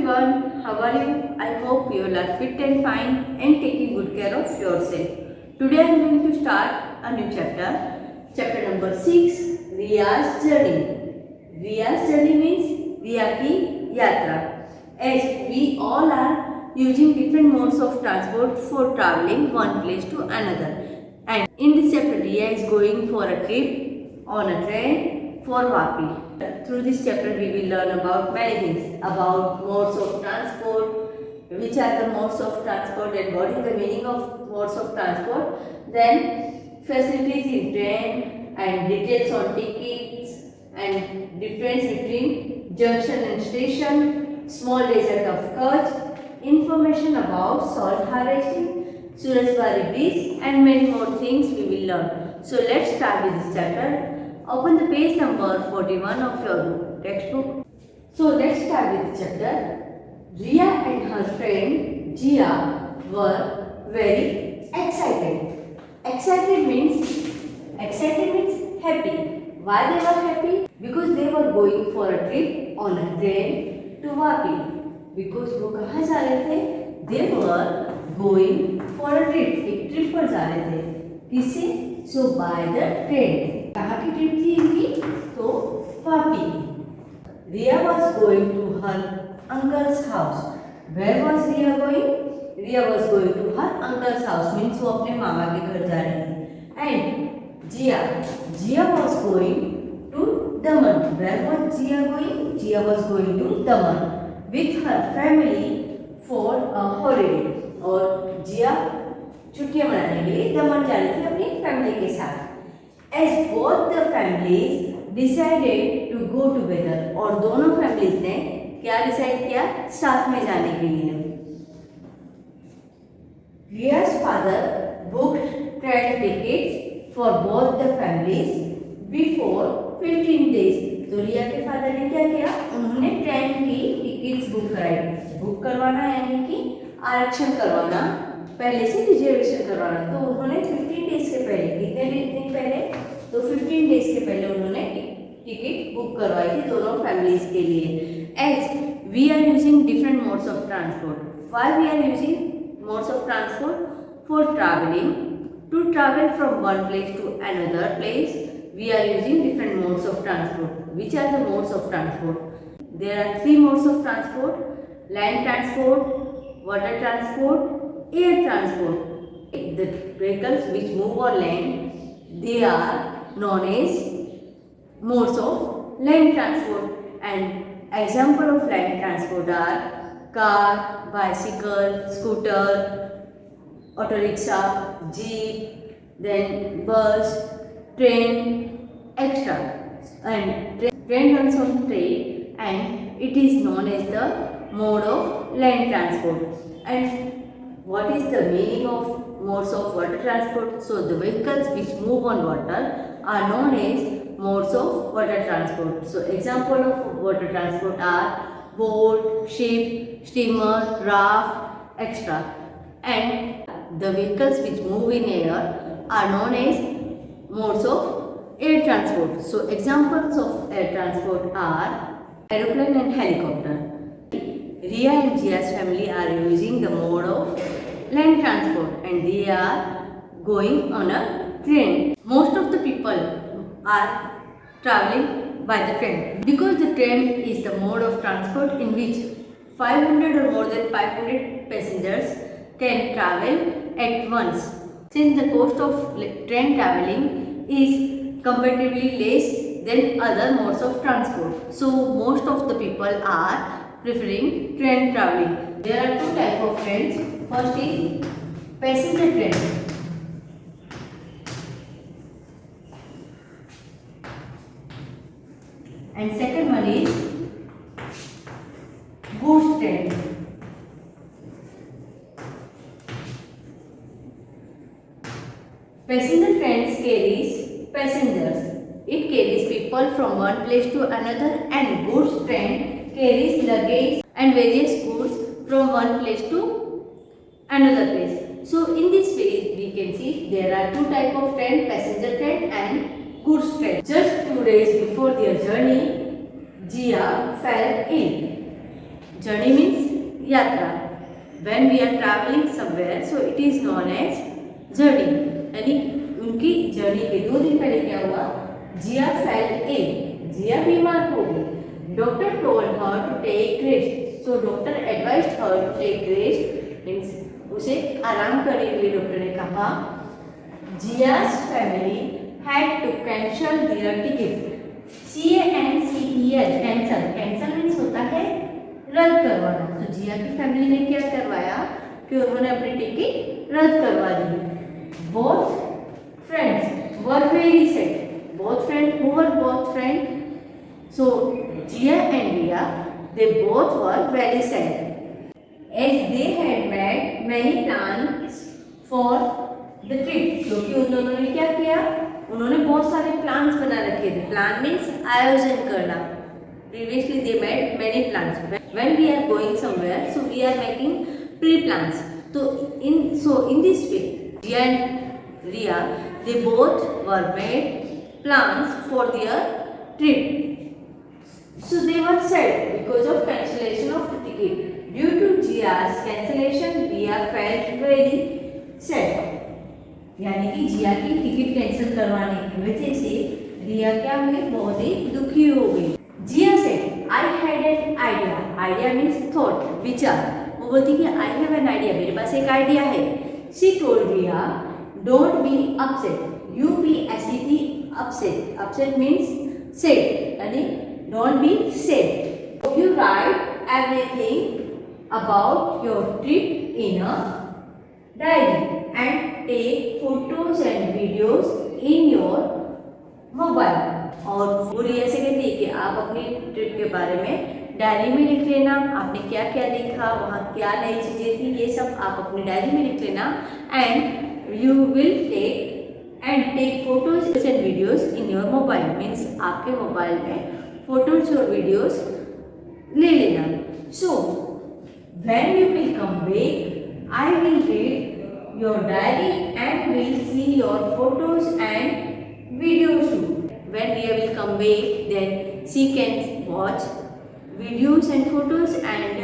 everyone, how are you? I hope you all are fit and fine and taking good care of yourself. Today I am going to start a new chapter number 6, Riya's journey. Riya's journey means Riya ki yatra. As we all are using different modes of transport for traveling one place to another. And in this chapter, Riya is going for a trip on a train for Vapi. Through this chapter, we will learn about many things, about modes of transport, which are the modes of transport and what is the meaning of modes of transport, then facilities in train and details on tickets and difference between junction and station, small desert of Kutch, information about salt harvesting, Surajbari Bridge and many more things we will learn. So let's start with this chapter. Open the page number 41 of your textbook. So let's start with the chapter. Riya and her friend Jia were very excited. Excited means happy. Why they were happy? Because they were going for a trip on a train to Vapi. Because वो कहाँ जा रहे थे? They were going for a trip. एक trip पर जा रहे थे. किससे? So by the train. कहाँ की ट्रिप थी इनकी? तो Vapi. Riya was going to her uncle's house. Where was Riya going? Riya was going to her uncle's house. Means वो अपने मामा के घर जा रही थी. And Jia was going to Daman. Where was Jia going? Jia was going to Daman with her family for a holiday. और Jia छुट्टियां मनाने के लिए दमन जा रही थी अपनी फैमिली के साथ. As both the families decided to go together, और दोनों फैमिलीज ने क्या डिसाइड किया? साथ में जाने के लिए. Riya's father booked train tickets for both the families before 15 days. तो रिया के फादर ने क्या किया? उन्होंने ट्रेन की टिकट्स बुक कराई. बुक करवाना यानी कि आरक्षण करवाना, पहले से रिजर्वेशन करवाना. तो उन्होंने 15 डेज के पहले, कितने दिन पहले? तो 15 डेज के पहले उन्होंने टिकट बुक करवाई थी दोनों फैमिलीज के लिए. As we are using different modes of transport. Why we are using modes of transport? For travelling. To travel from one place to another place we are using different modes of transport. Which are the modes of transport? There are three modes of transport: land transport, water transport, air transport. The vehicles which move on land, they are known as modes of land transport. And example of land transport are car, bicycle, scooter, auto rickshaw, jeep, then bus, train, etc. And train runs on train and it is known as the mode of land transport. And what is the meaning of modes of water transport? So the vehicles which move on water are known as modes of water transport. So example of water transport are boat, ship, steamer, raft, etc. And the vehicles which move in air are known as modes of air transport. So examples of air transport are aeroplane and helicopter. Riya and Jia's family are using the mode of land transport and they are going on a train. Most of the people are traveling by the train because the train is the mode of transport in which 500 or more than 500 passengers can travel at once. Since the cost of train traveling is comparatively less than other modes of transport, so most of the people are preferring train traveling. There are two types of trains. First is passenger train. And second one is goods train. Passenger trains carries passengers. It carries people from one place to another, and goods train carries luggage and various goods from one place to another place. So in this way we can see there are two types of train: passenger train and goods train. Just 2 days before their journey, Jia fell ill. Journey means यात्रा। When we are traveling somewhere, so it is known as journey। यानी उनकी journey के 2 दिन पहले क्या हुआ, जिया fell ill, जिया बीमार हो गई। Doctor told her to take rest, so doctor advised her to take rest means उसे आराम करने के लिए डॉक्टर ने कहा। जिया's family had to cancel their ticket। CANCEL, cancel, cancel means होता है रद्द करवाना। तो जिया की फैमिली ने क्या करवाया कि उन्होंने अपनी टिकट रद्द करवा दी। Both friends were very sad, both friend, who were both friend, so Jiya and Riya they both were very sad as they had made many plans for the trip. क्योंकि उन दोनों ने क्या किया, उन्होंने बहुत सारे प्लान्स बना रखे थे। प्लान मीन्स आयोजन करना। Previously they made many plans. When we are going somewhere, so we are making pre-plans. So in this way, Jia and Riya, they both were made plans for their trip. So they were sad because of cancellation of the ticket. Due to Jia's cancellation, Riya felt very sad. यानी कि जिया की ticket cancel करवाने की वजह से रिया क्या हुई, बहुत ही दुखी हो गई। जिया said, I had an idea. Idea means thought, विचार। वो बोलती कि I have an idea, मेरे पास एक आइडिया है। She told Riya, don't be upset. You be SET upset. Upset means sad, यानी don't be sad. You write everything about your trip in a diary and take photos and videos in your mobile। और वो रिया से कहती है कि आप अपनी trip के बारे में डायरी में लिख लेना, आपने क्या क्या देखा, वहाँ क्या नई चीज़ें थी, ये सब आप अपनी डायरी में लिख लेना। And you will take photos and videos in your mobile, means आपके मोबाइल में फोटोज और वीडियोज ले लेना। So when you will come back, I will read your diary and will see your photos and videos too. When Riya will come back, then she can watch videos and photos and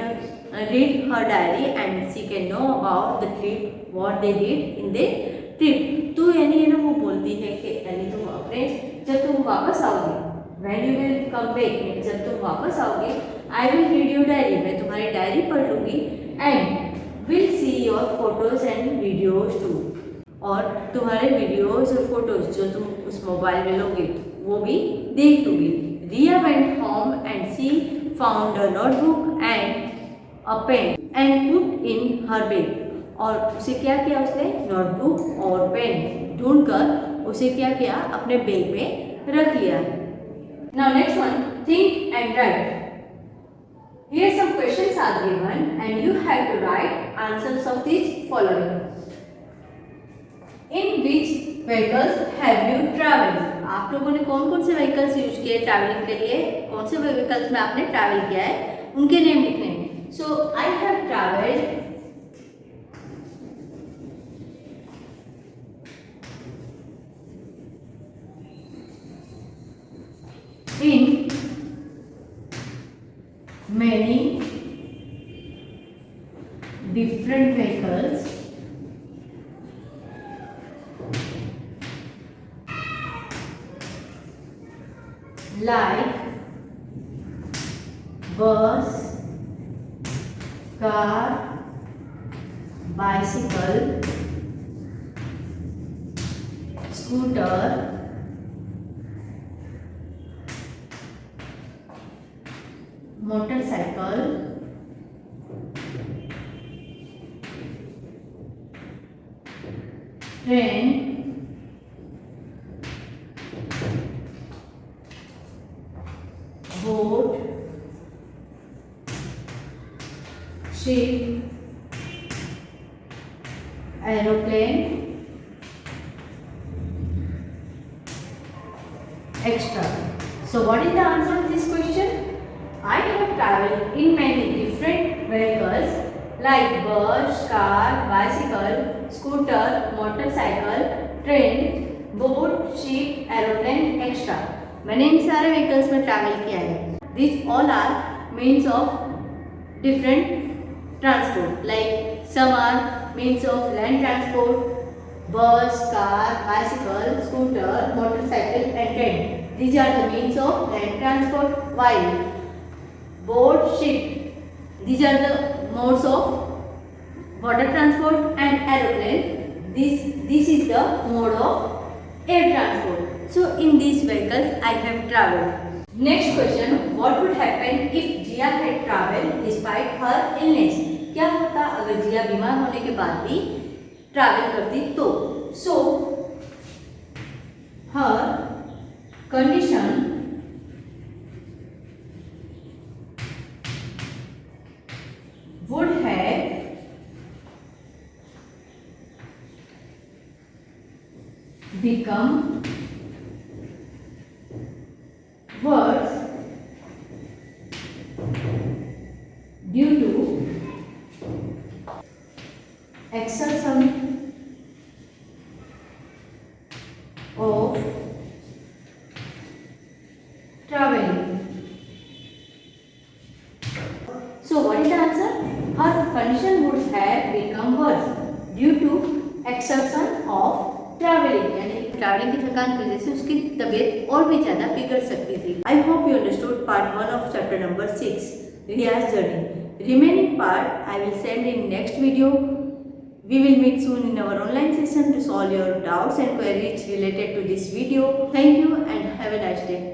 read her diary and she can know about the trip, what they did in the trip। तो यानी है ना, वो बोलती है कि यानी तुम अपने जब तुम वापस आओगे, when you will come back, जब तुम वापस आओगे, I will read your diary, मैं तुम्हारी डायरी पढ़ लूँगी and will see your photos and videos too, और तुम्हारे वीडियोज और फोटोज जो तुम उस मोबाइल में लोगे वो भी देख लूँगी। Riya went home and she found a notebook and a pen and put in her bag. और उसे क्या किया, उसने नोटबुक और पेन ढूंढकर उसे क्या किया, अपने बैग में रख लिया। Now next one, think and right. Here some questions are given and you have to write answers of these following। In which vehicles have you traveled? आप लोगों ने कौन कौन से व्हीकल्स यूज किए ट्रैवलिंग के लिए, कौन से व्हीकल्स में आपने ट्रैवल किया है, उनके नेम लिखने हैं। So I have travelled in many different vehicles like bus, car, bicycle, scooter, motorcycle, train, boat, ship, aeroplane, etc. So what is the answer of this question? I have travelled in many different vehicles like bus, car, bicycle, scooter, motorcycle, train, boat, ship, aeroplane, etc. मैंने इन सारे vehicles में travel किया है। These all are means of different transport. Like some are means of land transport, bus, car, bicycle, scooter, motorcycle and train. These are the means of land transport. While boat, ship, these are the modes of water transport, and aeroplane. This is the mode of air transport. So in these vehicles I have travelled. Next question, what would happen if Jia had travelled despite her illness? क्या होता अगर जिया बीमार होने के बाद भी travel करती तो? So her condition would have become worse due to exertion of traveling. So what is the answer? Her condition would have become worse due to exertion of travelling, यानी ट्रैवलिंग की थकान की वजह से उसकी तबीयत और भी ज़्यादा बिगड़ सकती थी. I hope you understood part 1 of chapter number 6 Riya's journey. Remaining part I will send in next video. We will meet soon in our online session to solve your doubts and queries related to this video. Thank you and have a nice day.